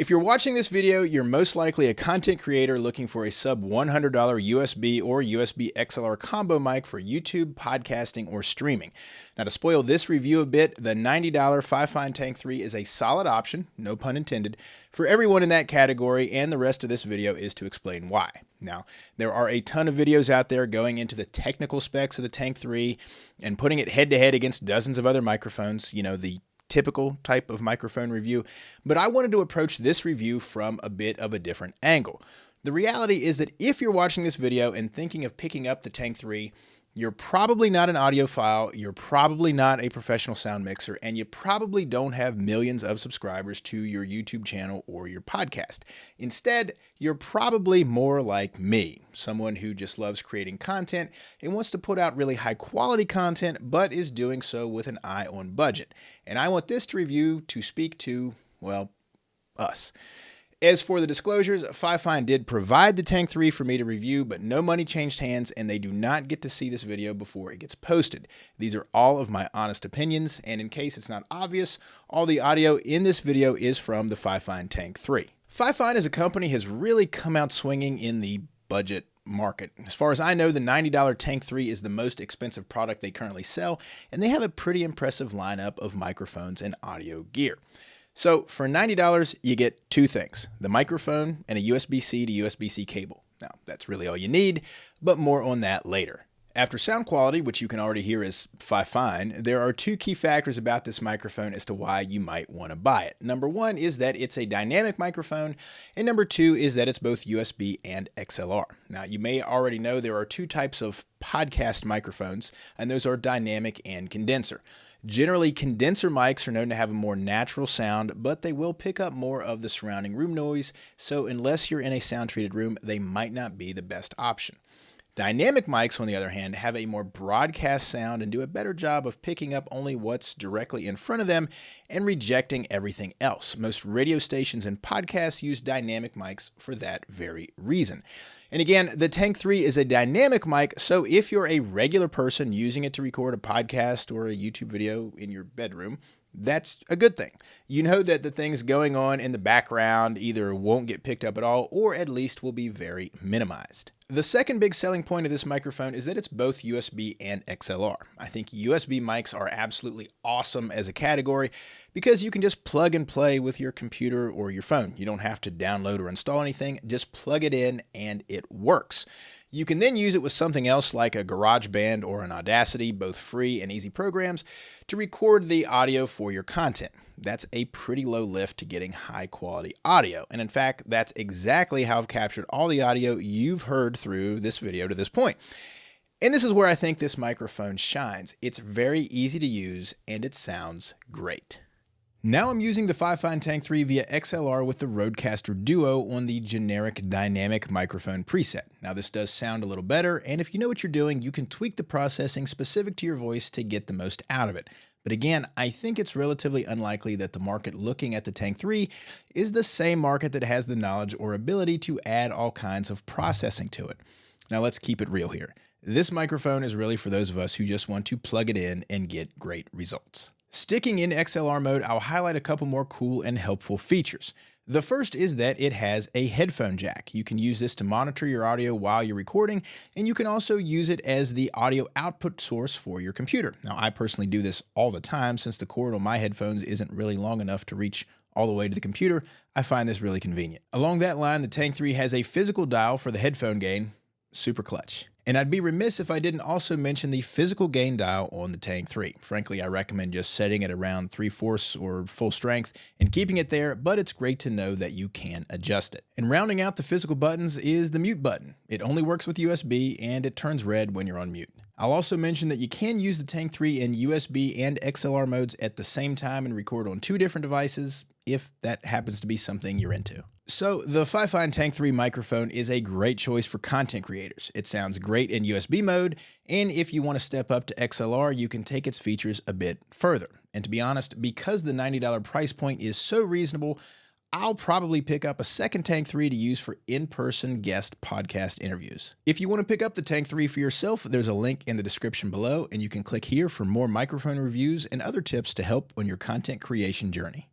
If you're watching this video, you're most likely a content creator looking for a sub $100 USB or USB XLR combo mic for YouTube, podcasting, or streaming. Now, to spoil this review a bit, the $90 Fifine Tank 3 is a solid option, no pun intended, for everyone in that category, and the rest of this video is to explain why. Now, there are a ton of videos out there going into the technical specs of the Tank 3 and putting it head-to-head against dozens of other microphones, the typical type of microphone review, but I wanted to approach this review from a bit of a different angle. The reality is that if you're watching this video and thinking of picking up the Tank 3, you're probably not an audiophile, you're probably not a professional sound mixer, and you probably don't have millions of subscribers to your YouTube channel or your podcast. Instead, you're probably more like me, someone who just loves creating content and wants to put out really high quality content, but is doing so with an eye on budget. And I want this review to speak to, well, us. As for the disclosures, Fifine did provide the Tank 3 for me to review, but no money changed hands and they do not get to see this video before it gets posted. These are all of my honest opinions, and in case it's not obvious, all the audio in this video is from the Fifine Tank 3. Fifine as a company has really come out swinging in the budget market. As far as I know, the $90 Tank 3 is the most expensive product they currently sell, and they have a pretty impressive lineup of microphones and audio gear. So for $90, you get two things, the microphone and a USB-C to USB-C cable. Now, that's really all you need, but more on that later. After sound quality, which you can already hear is Fifine, there are two key factors about this microphone as to why you might want to buy it. Number one is that it's a dynamic microphone, and number two is that it's both USB and XLR. Now, you may already know there are two types of podcast microphones, and those are dynamic and condenser. Generally, condenser mics are known to have a more natural sound, but they will pick up more of the surrounding room noise, so unless you're in a sound-treated room, they might not be the best option. Dynamic mics, on the other hand, have a more broadcast sound and do a better job of picking up only what's directly in front of them and rejecting everything else. Most radio stations and podcasts use dynamic mics for that very reason. And again, the Tank 3 is a dynamic mic, so if you're a regular person using it to record a podcast or a YouTube video in your bedroom, that's a good thing. You know that the things going on in the background either won't get picked up at all or at least will be very minimized. The second big selling point of this microphone is that it's both USB and XLR. I think USB mics are absolutely awesome as a category because you can just plug and play with your computer or your phone. You don't have to download or install anything, just plug it in and it works. You can then use it with something else like a GarageBand or an Audacity, both free and easy programs, to record the audio for your content. That's a pretty low lift to getting high quality audio. And in fact, that's exactly how I've captured all the audio you've heard through this video to this point. And this is where I think this microphone shines. It's very easy to use and it sounds great. Now I'm using the Fifine Tank 3 via XLR with the Rodecaster Duo on the generic dynamic microphone preset. Now this does sound a little better, and if you know what you're doing, you can tweak the processing specific to your voice to get the most out of it. But again, I think it's relatively unlikely that the market looking at the Tank 3 is the same market that has the knowledge or ability to add all kinds of processing to it. Now let's keep it real here. This microphone is really for those of us who just want to plug it in and get great results. Sticking in XLR mode, I'll highlight a couple more cool and helpful features. The first is that it has a headphone jack. You can use this to monitor your audio while you're recording, and you can also use it as the audio output source for your computer. Now, I personally do this all the time since the cord on my headphones isn't really long enough to reach all the way to the computer. I find this really convenient. Along that line, the Tank 3 has a physical dial for the headphone gain. Super clutch. And I'd be remiss if I didn't also mention the physical gain dial on the Tank 3. Frankly, I recommend just setting it around 3/4 or full strength and keeping it there, but it's great to know that you can adjust it. And rounding out the physical buttons is the mute button. It only works with USB and it turns red when you're on mute. I'll also mention that you can use the Tank 3 in USB and XLR modes at the same time and record on two different devices, if that happens to be something you're into. So the Fifine Tank 3 microphone is a great choice for content creators. It sounds great in USB mode, and if you want to step up to XLR, you can take its features a bit further. And to be honest, because the $90 price point is so reasonable, I'll probably pick up a second Tank 3 to use for in-person guest podcast interviews. If you want to pick up the Tank 3 for yourself, there's a link in the description below, and you can click here for more microphone reviews and other tips to help on your content creation journey.